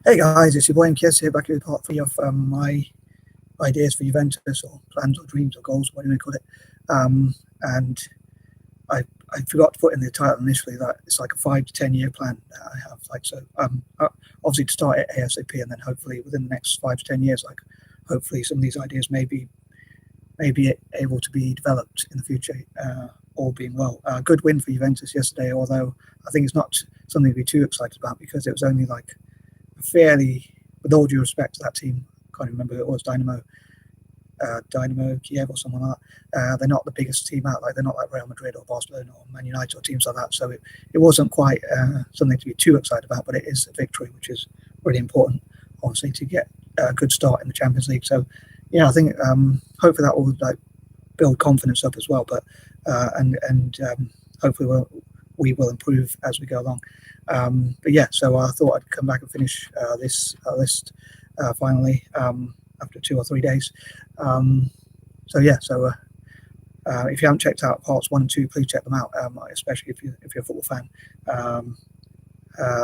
Hey guys, it's your boy M.K.S here, back with part 3 of my ideas for Juventus, or plans or dreams or goals, whatever you call it. And I forgot to put in the title initially that it's like a 5 to 10 year plan that I have. Obviously to start at ASAP, and then hopefully within the next 5 to 10 years, hopefully some of these ideas may be able to be developed in the future. All being well, good win for Juventus yesterday. Although I think it's not something to be too excited about because it was only like fairly, with all due respect to that team, I can't remember who it was, Dynamo Kiev or someone like that. They're not the biggest team out. Like they're not like Real Madrid or Barcelona or Man United or teams like that. So it wasn't quite something to be too excited about, but it is a victory, which is really important, obviously, to get a good start in the Champions League. So yeah, I think hopefully that will build confidence up as well. But hopefully we will improve as we go along. But yeah, so I thought I'd come back and finish this list finally after 2 or 3 days. So yeah, if you haven't checked out parts 1 and 2, please check them out, especially if you're a football fan.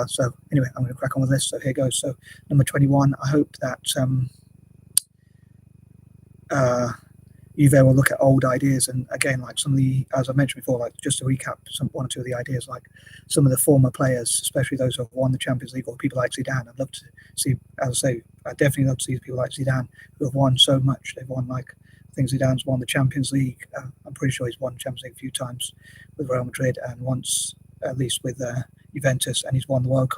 So anyway, I'm going to crack on with this. So here goes. So number 21. I hope that Juve will look at old ideas, and again, like some of the, as I mentioned before, like just to recap one or two of the ideas, like some of the former players, especially those who have won the Champions League, or people like Zidane. I'd love to see, as I say, I definitely love to see people like Zidane who have won so much. They've won, like, I think Zidane's won the Champions League. I'm pretty sure he's won the Champions League a few times with Real Madrid, and once at least with Juventus, and he's won the World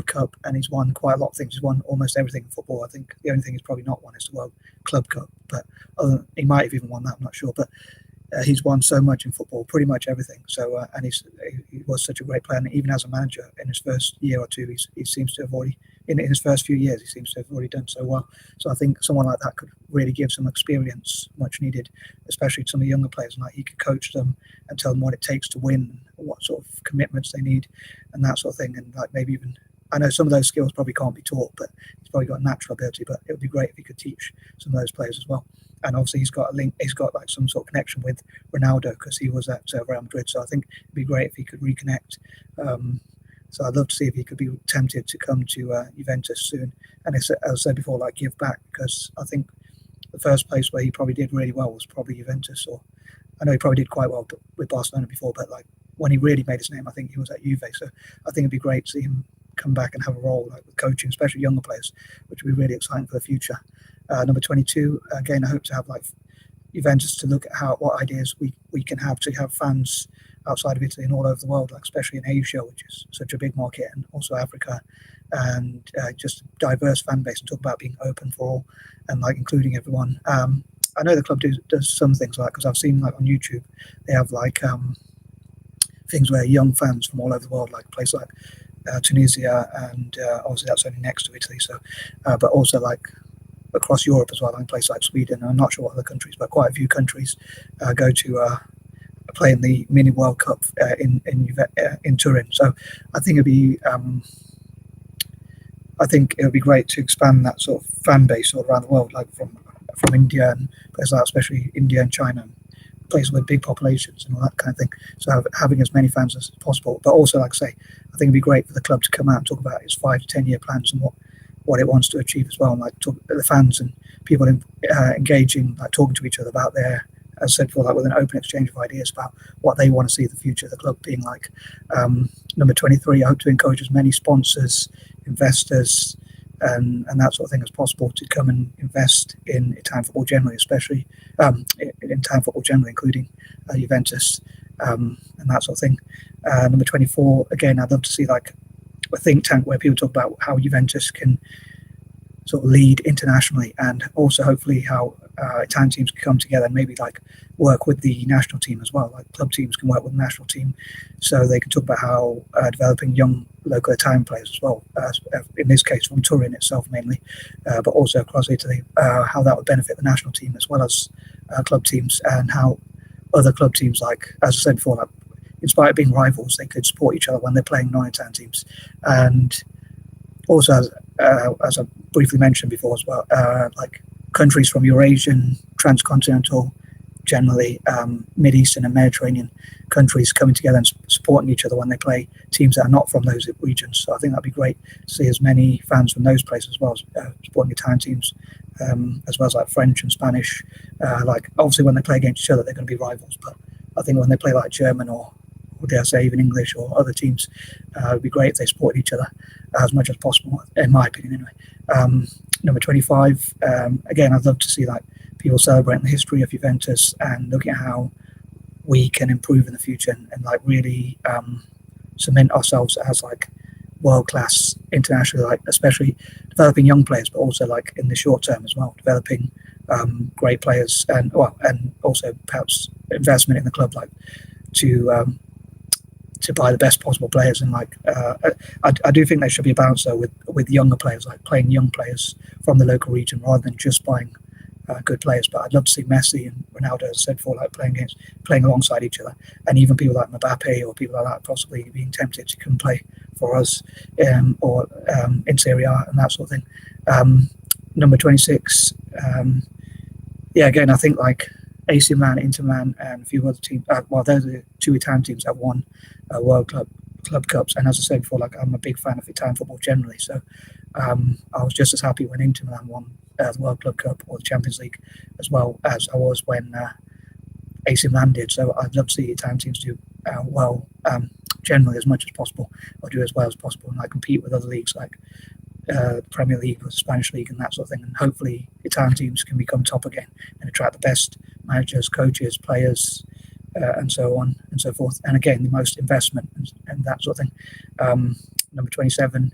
Cup, and he's won quite a lot of things. He's won almost everything in football. I think the only thing he's probably not won is the World Club Cup, but he might have even won that, I'm not sure. But he's won so much in football, pretty much everything. So and he was such a great player, and even as a manager in his first year or two, he seems to have already, in his first few years, he seems to have already done so well. So I think someone like that could really give some experience, much needed, especially to some of the younger players. And like he could coach them and tell them what it takes to win, what sort of commitments they need, and that sort of thing. And like maybe even, I know some of those skills probably can't be taught, but he's probably got a natural ability. But it would be great if he could teach some of those players as well. And obviously he's got a link. He's got like some sort of connection with Ronaldo because he was at Real Madrid. So I think it'd be great if he could reconnect. So I'd love to see if he could be tempted to come to Juventus soon. And as I said before, like give back, because I think the first place where he probably did really well was probably Juventus. Or I know he probably did quite well with Barcelona before, but like when he really made his name, I think he was at Juve. So I think it'd be great to see him come back and have a role like with coaching, especially younger players, which would be really exciting for the future. Number 22, again, I hope to have like Juventus to look at what ideas we can have to have fans outside of Italy and all over the world, like especially in Asia, which is such a big market, and also Africa, and just a diverse fan base, and talk about being open for all and like including everyone. I know the club does some things like, because I've seen like on YouTube, they have like things where young fans from all over the world, like places like Tunisia, and obviously that's only next to Italy. So, but also like across Europe as well, in places like Sweden. I'm not sure what other countries, but quite a few countries go to play in the Mini World Cup in Turin. So I think it would be great to expand that sort of fan base all around the world, like from India and places like, especially India and China, places with big populations and all that kind of thing. So having as many fans as possible. But also, like I say, I think it'd be great for the club to come out and talk about its 5 to 10 year plans and what it wants to achieve as well. And like talk the fans and people engaging, like talking to each other about their, as I said before, like with an open exchange of ideas about what they want to see the future of the club being like. Number 23, I hope to encourage as many sponsors, investors, and that sort of thing as possible to come and invest in Italian football generally, especially in Italian football generally, including Juventus, and that sort of thing. Number 24, again, I'd love to see like a think tank where people talk about how Juventus can sort of lead internationally, and also hopefully how Italian teams can come together and maybe like work with the national team as well. Like club teams can work with the national team, so they can talk about how developing young local Italian players as well, in this case from Turin itself mainly, but also across Italy, how that would benefit the national team as well as club teams, and how other club teams, like as I said before, like in spite of being rivals, they could support each other when they're playing non-Italian teams. And also, as I briefly mentioned before as well, like countries from Eurasian, transcontinental generally, Mid-Eastern and Mediterranean countries coming together and supporting each other when they play teams that are not from those regions. So I think that'd be great to see as many fans from those places as well as supporting Italian teams, as well as like French and Spanish. Like obviously when they play against each other, they're going to be rivals, but I think when they play like German or dare I say even English or other teams, it would be great if they support each other as much as possible, in my opinion anyway. Number 25, again, I'd love to see like people celebrating the history of Juventus and looking at how we can improve in the future and like really cement ourselves as like world-class internationally, like especially developing young players, but also like in the short term as well, developing great players and also perhaps investment in the club, like to buy the best possible players. And like I do think there should be a balance though with younger players, like playing young players from the local region rather than just buying good players. But I'd love to see Messi and Ronaldo, as I said before, like playing alongside each other, and even people like Mbappe or people like that possibly being tempted to come play for us or in Serie A and that sort of thing. Number 26, yeah, again, I think like AC Milan, Inter Milan, and a few other teams. Well, those are the two Italian teams that won World Club Cups. And as I said before, like I'm a big fan of Italian football generally. So I was just as happy when Inter Milan won the World Club Cup or the Champions League as well as I was when AC Milan did. So I'd love to see Italian teams do well generally as much as possible, or do as well as possible, and like compete with other leagues like the Premier League or the Spanish League and that sort of thing. And hopefully Italian teams can become top again and attract the best managers, coaches, players, and so on and so forth. And again, the most investment and that sort of thing. Number 27,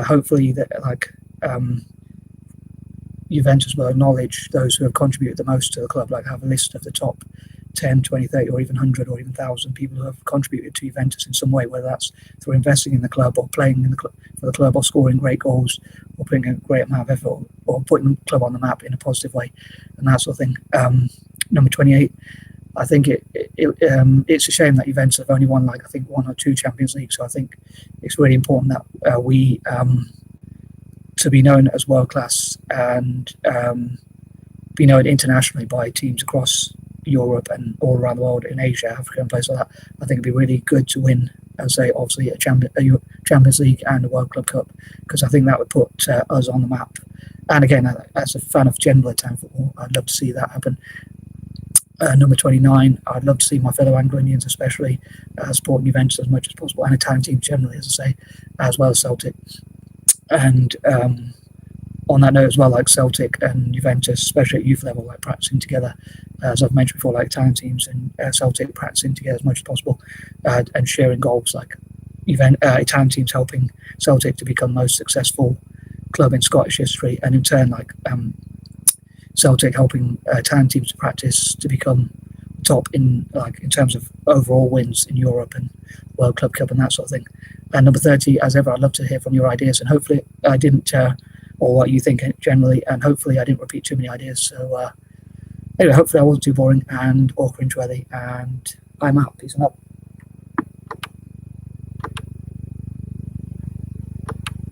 hopefully that like Juventus will acknowledge those who have contributed the most to the club, like have a list of the top 10, 20, 30, or even 100 or even 1,000 people who have contributed to Juventus in some way, whether that's through investing in the club or playing in the for the club or scoring great goals or putting a great amount of effort or putting the club on the map in a positive way and that sort of thing. Number 28, I think it's a shame that Juventus have only won like I think 1 or 2 Champions League. So I think it's really important that we to be known as world class and be known internationally by teams across Europe and all around the world, in Asia, Africa, and places like that. I think it'd be really good to win, and say obviously a Champions League and a World Club Cup, because I think that would put us on the map. And again, as a fan of general Italian football, I'd love to see that happen. Number 29, I'd love to see my fellow Anglo-Indians especially supporting Juventus as much as possible, and Italian teams generally, as I say, as well as Celtic. And on that note as well, like Celtic and Juventus, especially at youth level, like practicing together, as I've mentioned before, like Italian teams and Celtic practicing together as much as possible, and sharing goals, like Italian teams helping Celtic to become the most successful club in Scottish history, and in turn like Celtic helping Italian teams to practice to become top in terms of overall wins in Europe and World Club Cup and that sort of thing. And number 30, as ever, I'd love to hear from your ideas, and hopefully I didn't or what you think generally, and hopefully I didn't repeat too many ideas. So anyway, hopefully I wasn't too boring and or cringeworthy, and I'm out. Peace and up.